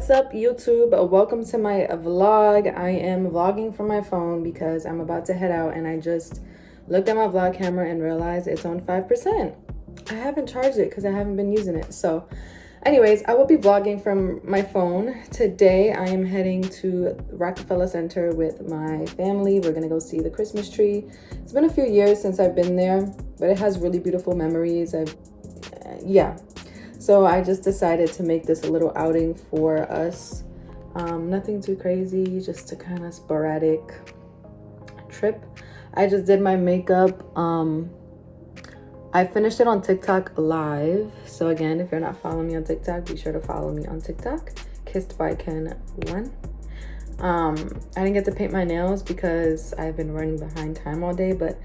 What's up, YouTube? Welcome to my vlog. I am vlogging from my phone because I'm about to head out and I just looked at my vlog camera and realized it's on 5%. I haven't charged it because I haven't been using it. So anyways, I will be vlogging from my phone. Today I am heading to Rockefeller Center with my family. We're gonna go see the Christmas tree. It's been a few years since I've been there, but it has really beautiful memories. Yeah. So I just decided to make this a little outing for us. Nothing too crazy, just a kind of sporadic trip. I just did my makeup. I finished it on TikTok live. So again, if you're not following me on TikTok, be sure to follow me on TikTok, KissedByKen 1. I didn't get to paint my nails because I've been running behind time all day, but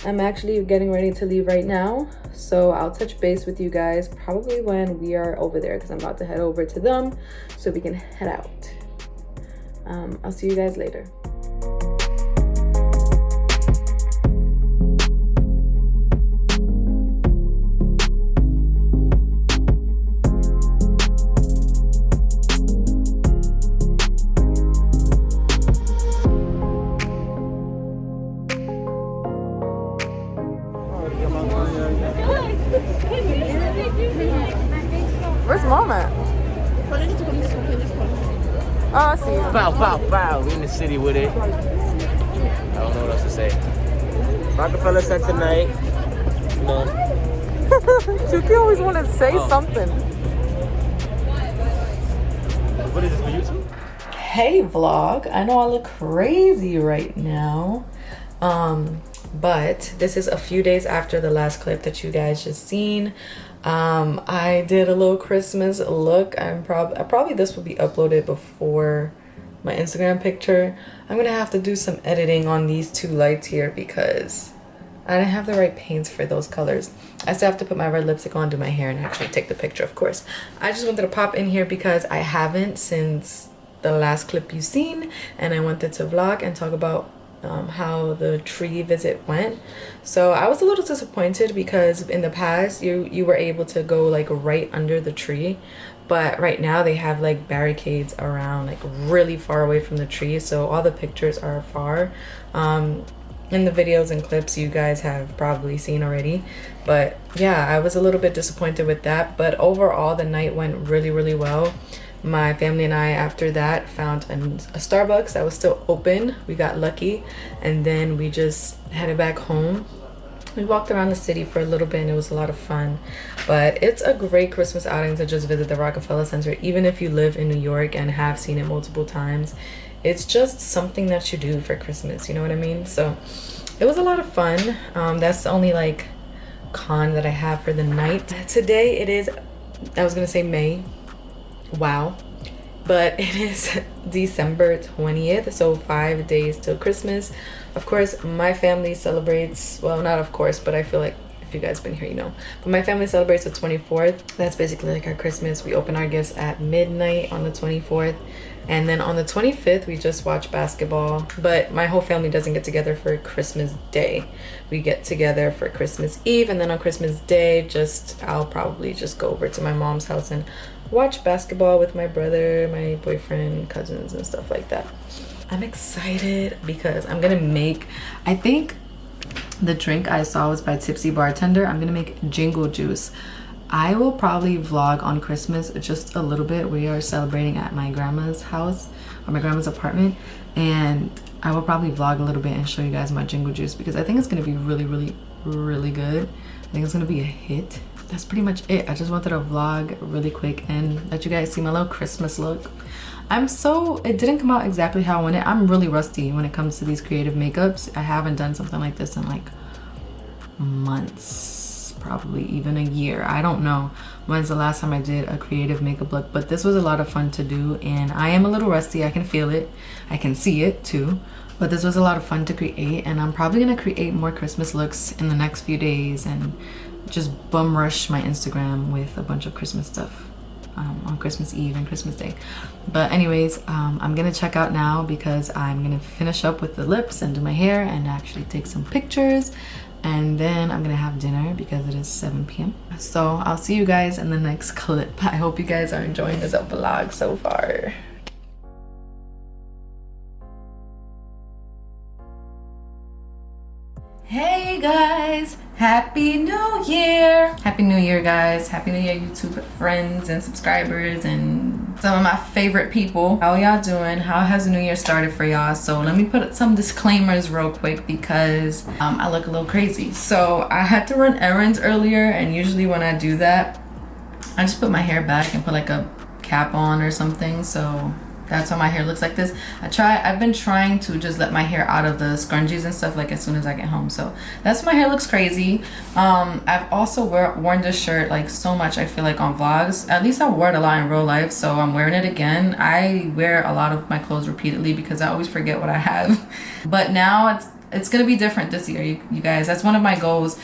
I'm actually getting ready to leave right now. So I'll touch base with you guys probably when we are over there because I'm about to head over to them so we can head out. I'll see you guys later. Where's mom at? Oh, I see you. Bow, bow, bow. We in the city with it. I don't know what else to say. Rockefeller Center tonight. No. Chuki always want to say something. What is this for YouTube? Hey vlog, I know I look crazy right now. But this is a few days after the last clip that you guys just seen. I did a little Christmas look. Probably this will be uploaded before my Instagram picture. I'm gonna have to do some editing on these two lights here because I didn't have the right paints for those colors. I still have to put my red lipstick on, do my hair, and actually take the picture, of course. I just wanted to pop in here because I haven't since the last clip you've seen, and I wanted to vlog and talk about how the tree visit went. So I was a little disappointed because in the past you were able to go like right under the tree, but right now they have like barricades around, like really far away from the tree, so all the pictures are far. In the videos and clips you guys have probably seen already, but yeah, I was a little bit disappointed with that. But overall the night went really well. My family and I after that found a Starbucks that was still open. We got lucky, and then we just headed back home. We walked around the city for a little bit and it was a lot of fun. But it's a great Christmas outing to just visit the Rockefeller Center, even if you live in New York and have seen it multiple times. It's just something that you do for Christmas, you know what I mean? So it was a lot of fun. That's the only like con that I have for the night. Today it is, I was gonna say May. Wow, but it is December 20th, so 5 days till Christmas. Of course my family celebrates, well, not of course, but I feel like if you guys been here you know, but my family celebrates the 24th. That's basically like our Christmas. We open our gifts at midnight on the 24th, and then on the 25th we just watch basketball. But my whole family doesn't get together for Christmas Day. We get together for Christmas Eve, and then on Christmas Day I'll probably just go over to my mom's house and watch basketball with my brother, my boyfriend, cousins, and stuff like that. I'm excited because I'm gonna make, I think the drink I saw was by Tipsy Bartender. I'm gonna make jingle juice. I will probably vlog on Christmas just a little bit. We are celebrating at my grandma's house, or my grandma's apartment, and I will probably vlog a little bit and show you guys my jingle juice because I think it's gonna be really good. I think it's gonna be a hit. That's pretty much it. I just wanted to vlog really quick and let you guys see my little Christmas look. It didn't come out exactly how I wanted. I'm really rusty when it comes to these creative makeups. I haven't done something like this in like months, probably even a year. I don't know when's the last time I did a creative makeup look, but this was a lot of fun to do, and I am a little rusty. I can feel it. I can see it too. But this was a lot of fun to create, and I'm probably gonna create more Christmas looks in the next few days and just bum rush my Instagram with a bunch of Christmas stuff on Christmas Eve and Christmas Day. But anyways, I'm gonna check out now because I'm gonna finish up with the lips and do my hair and actually take some pictures. and then I'm gonna have dinner because it is 7 p.m. So I'll see you guys in the next clip. I hope you guys are enjoying this vlog so far. Hey guys, happy new year. Happy new year, guys. Happy new year, YouTube friends and subscribers and some of my favorite people. How y'all doing? How has the new year started for y'all? So let me put some disclaimers real quick because I look a little crazy. So I had to run errands earlier, and usually when I do that, I just put my hair back and put like a cap on or something. So that's why my hair looks like this. I've been trying to just let my hair out of the scrunchies and stuff like as soon as I get home. So that's why my hair looks crazy. I've also worn this shirt like so much, I feel like, on vlogs. At least I wore it a lot in real life, so I'm wearing it again. I wear a lot of my clothes repeatedly because I always forget what I have. But now it's gonna be different this year, you guys. That's one of my goals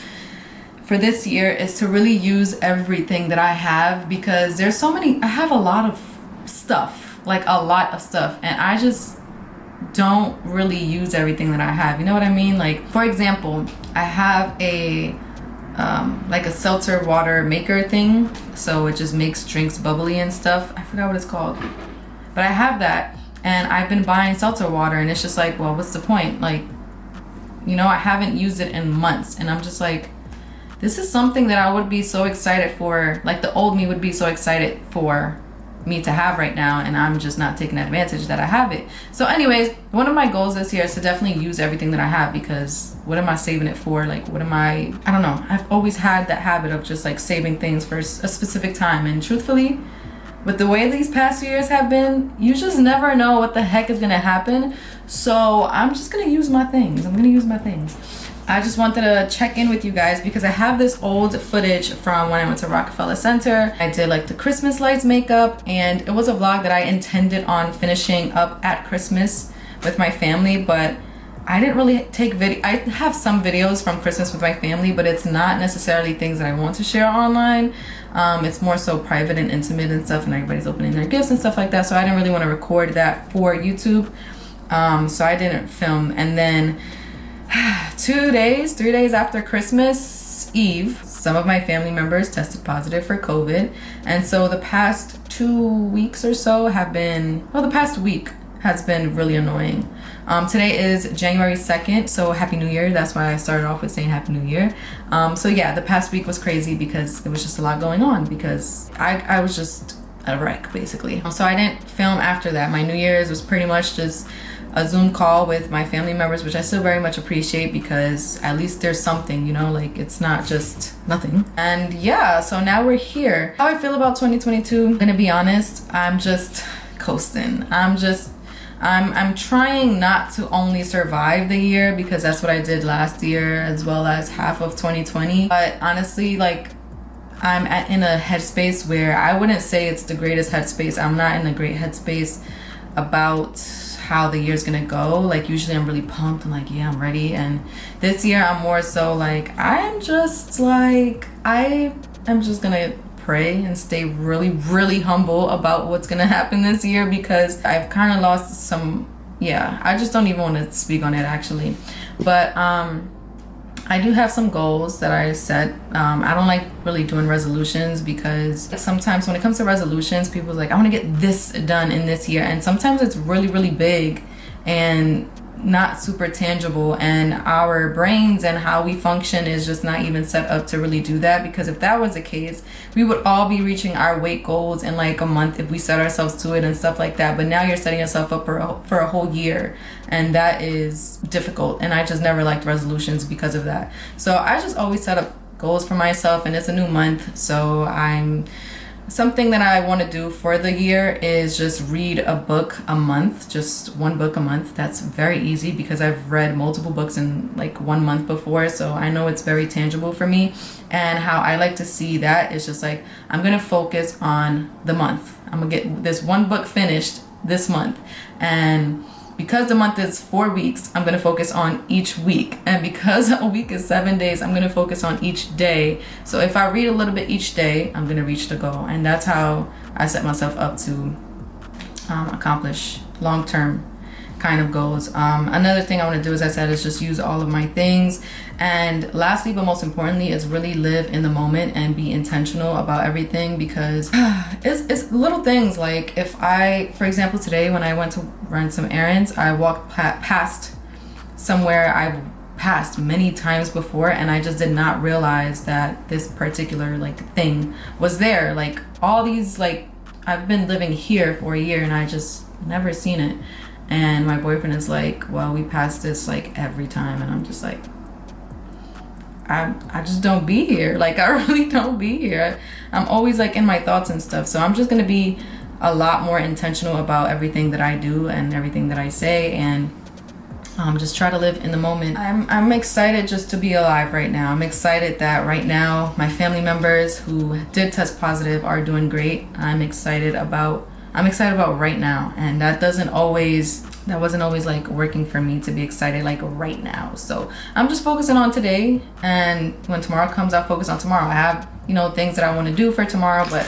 for this year, is to really use everything that I have, because there's so many. I have a lot of stuff. Like a lot of stuff, and I just don't really use everything that I have, you know what I mean? Like, for example, I have a like a seltzer water maker thing, so it just makes drinks bubbly and stuff. I forgot what it's called, but I have that, and I've been buying seltzer water, and it's just like, well, what's the point? Like, you know, I haven't used it in months, and I'm just like, this is something that I would be so excited for, like the old me would be so excited for me to have right now, and I'm just not taking advantage that I have it. So anyways, one of my goals this year is to definitely use everything that I have, because what am I saving it for? Like, what am I don't know. I've always had that habit of just like saving things for a specific time, and truthfully, with the way these past years have been, you just never know what the heck is gonna happen. So I'm just gonna use my things. I'm gonna use my things. I just wanted to check in with you guys because I have this old footage from when I went to Rockefeller Center. I did like the Christmas lights makeup, and it was a vlog that I intended on finishing up at Christmas with my family, but I didn't really take video. I have some videos from Christmas with my family, but it's not necessarily things that I want to share online. It's more so private and intimate and stuff, and everybody's opening their gifts and stuff like that, so I didn't really want to record that for YouTube. So I didn't film. And then 3 days after Christmas Eve, some of my family members tested positive for COVID. And so the past 2 weeks or so have been, well, the past week has been really annoying. Today is January 2nd, so Happy New Year. That's why I started off with saying Happy New Year. So yeah, the past week was crazy because there was just a lot going on, because I was just a wreck, basically. So I didn't film after that. My New Year's was pretty much just a Zoom call with my family members, which I still very much appreciate, because at least there's something, you know, like it's not just nothing. And yeah, so now we're here. How I feel about 2022, I'm gonna be honest, I'm just coasting. I'm trying not to only survive the year, because that's what I did last year as well as half of 2020. But honestly, like, I'm in a headspace where I wouldn't say it's the greatest headspace. I'm not in a great headspace about how the year's gonna go. Like, usually I'm really pumped and like, yeah, I'm ready. And this year I'm more so like, I'm just gonna pray and stay really, really humble about what's gonna happen this year, because I've kind of lost some, yeah, I just don't even want to speak on it actually. But I do have some goals that I set. I don't like really doing resolutions, because sometimes when it comes to resolutions, people's like, I want to get this done in this year, and sometimes it's really, really big and not super tangible, and our brains and how we function is just not even set up to really do that. Because if that was the case, we would all be reaching our weight goals in like a month if we set ourselves to it and stuff like that. But now you're setting yourself up for a whole year, and that is difficult, and I just never liked resolutions because of that. So I just always set up goals for myself, and it's a new month, so something that I want to do for the year is just read a book a month, just one book a month. That's very easy because I've read multiple books in like 1 month before, so I know it's very tangible for me. And how I like to see that is just like, I'm going to focus on the month. I'm going to get this one book finished this month, and because the month is 4 weeks, I'm going to focus on each week. And because a week is 7 days, I'm going to focus on each day. So if I read a little bit each day, I'm going to reach the goal. And that's how I set myself up to accomplish long-term kind of goes. Another thing I want to do, as I said, is just use all of my things. And lastly, but most importantly, is really live in the moment and be intentional about everything, because it's little things. Like if for example, today when I went to run some errands, I walked past somewhere I've passed many times before, and I just did not realize that this particular like thing was there. Like all these, like I've been living here for a year and I just never seen it. And my boyfriend is like, well, we pass this like every time, and I'm just like, I just don't be here. Like I really don't be here. I'm always like in my thoughts and stuff. So I'm just gonna be a lot more intentional about everything that I do and everything that I say, and just try to live in the moment. I'm excited just to be alive right now. I'm excited that right now my family members who did test positive are doing great. I'm excited about right now, and that wasn't always like working for me to be excited like right now. So I'm just focusing on today, and when tomorrow comes, I'll focus on tomorrow. I have, you know, things that I want to do for tomorrow, but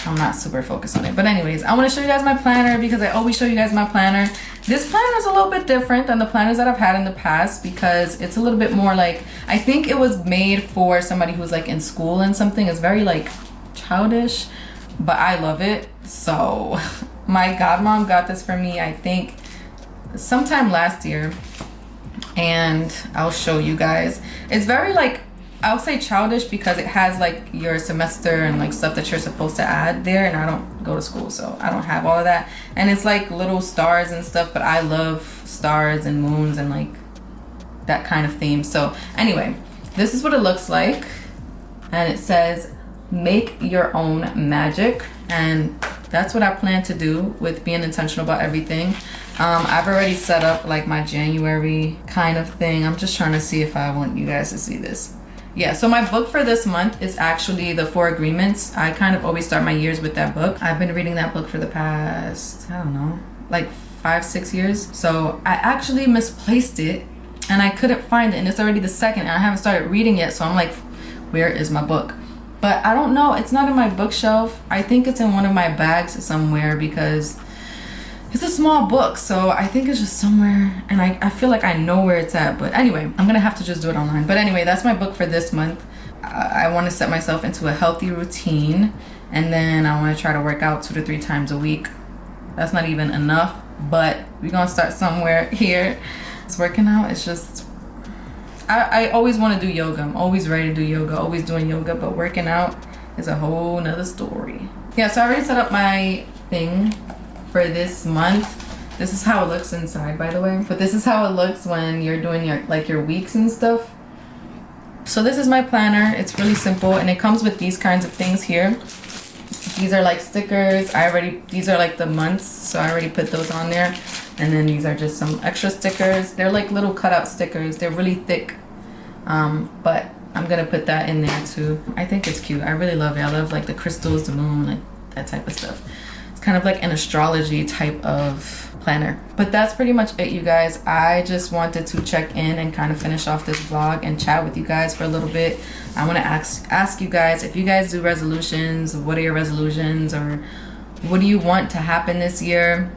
I'm not super focused on it. But anyways, I want to show you guys my planner, because I always show you guys my planner. This planner is a little bit different than the planners that I've had in the past, because it's a little bit more like, I think it was made for somebody who's like in school and something. It's very like childish, but I love it. So my godmom got this for me, I think sometime last year, and I'll show you guys. It's very like, I'll say childish because it has like your semester and like stuff that you're supposed to add there, and I don't go to school, so I don't have all of that. And it's like little stars and stuff, but I love stars and moons and like that kind of theme. So anyway, this is what it looks like, and it says make your own magic, and that's what I plan to do with being intentional about everything. I've already set up like my January kind of thing. I'm just trying to see if I want you guys to see this. Yeah, so my book for this month is actually The 4 Agreements. I kind of always start my years with that book. I've been reading that book for the past, I don't know, like 5-6 years. So I actually misplaced it and I couldn't find it, and it's already the second and I haven't started reading yet. So I'm like, where is my book? But I don't know, it's not in my bookshelf. I think it's in one of my bags somewhere, because it's a small book, so I think it's just somewhere, and I feel like I know where it's at. But anyway, I'm gonna have to just do it online. But anyway, that's my book for this month. I want to set myself into a healthy routine, and then I want to try to work out 2 to 3 times a week. That's not even enough, but we're gonna start somewhere here. It's working out. It's just, I always want to do yoga. I'm always ready to do yoga, always doing yoga, but working out is a whole nother story. Yeah, so I already set up my thing for this month. This is how it looks inside, by the way, but this is how it looks when you're doing your weeks and stuff. So this is my planner. It's really simple, and it comes with these kinds of things here. These are like stickers. These are like the months, so I already put those on there. And then these are just some extra stickers. They're like little cutout stickers. They're really thick, but I'm gonna put that in there too. I think it's cute. I really love it. I love like the crystals, the moon, like that type of stuff. Kind of like an astrology type of planner. But that's pretty much it, you guys. I just wanted to check in and kind of finish off this vlog and chat with you guys for a little bit. I want to ask you guys, if you guys do resolutions, what are your resolutions, or what do you want to happen this year?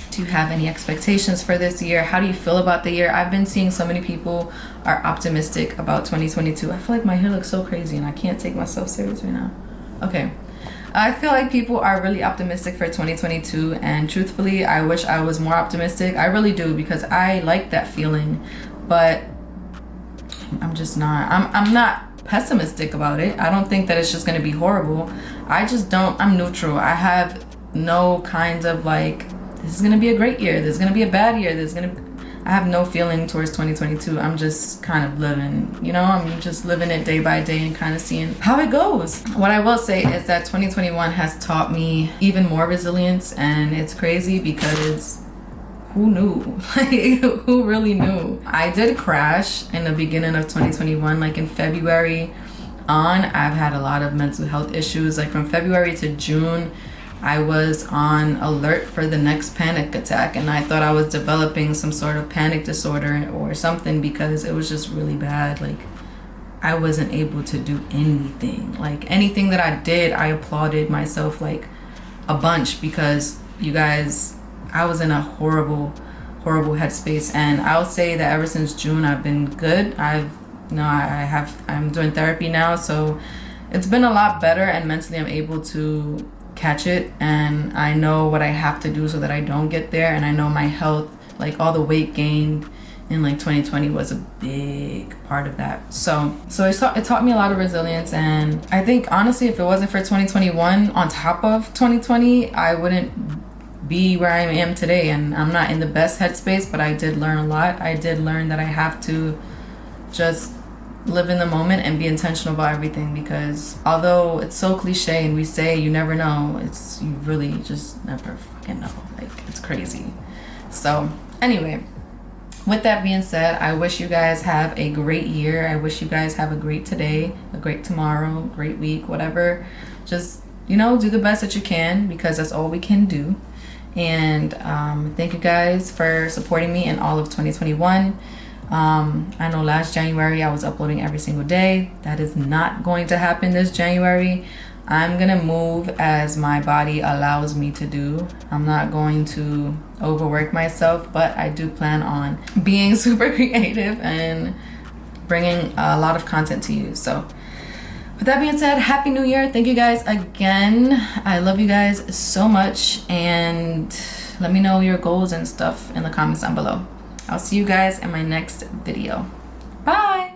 Do you have any expectations for this year? How do you feel about the year? I've been seeing so many people are optimistic about 2022. I feel like my hair looks so crazy and I can't take myself serious right now. Okay. I feel like people are really optimistic for 2022, and truthfully, I wish I was more optimistic. I really do, because I like that feeling, but I'm just not. I'm not pessimistic about it. I don't think that it's just going to be horrible. I just don't. I'm neutral. I have no kinds of like, this is going to be a great year, this is going to be a bad year, I have no feeling towards 2022. I'm just kind of living, you know, I'm just living it day by day and kind of seeing how it goes. What I will say is that 2021 has taught me even more resilience, and it's crazy because who knew? Like, who really knew? I did crash in the beginning of 2021, like in February on. I've had a lot of mental health issues. Like from February to June, I was on alert for the next panic attack, and I thought I was developing some sort of panic disorder or something, because it was just really bad. Like I wasn't able to do anything. Like anything that I did, I applauded myself like a bunch, because you guys, I was in a horrible headspace, and I would say that ever since June I've been good. I'm doing therapy now, so it's been a lot better, and mentally I'm able to catch it, and I know what I have to do so that I don't get there. And I know my health, like all the weight gained in like 2020 was a big part of that. So it taught me a lot of resilience, and I think honestly if it wasn't for 2021 on top of 2020, I wouldn't be where I am today. And I'm not in the best headspace, but I did learn a lot. I did learn that I have to just live in the moment and be intentional about everything, because although it's so cliche and we say you never know, you really just never fucking know. Like, it's crazy. So anyway, with that being said, I wish you guys have a great year. I wish you guys have a great today, a great tomorrow, great week, whatever. Just, do the best that you can, because that's all we can do. And thank you guys for supporting me in all of 2021. I know last January I was uploading every single day. That is not going to happen this January. I'm gonna move as my body allows me to do. I'm not going to overwork myself, but I do plan on being super creative and bringing a lot of content to you. So with that being said, Happy New Year. Thank you guys again. I love you guys so much, and let me know your goals and stuff in the comments down below. I'll see you guys in my next video. Bye.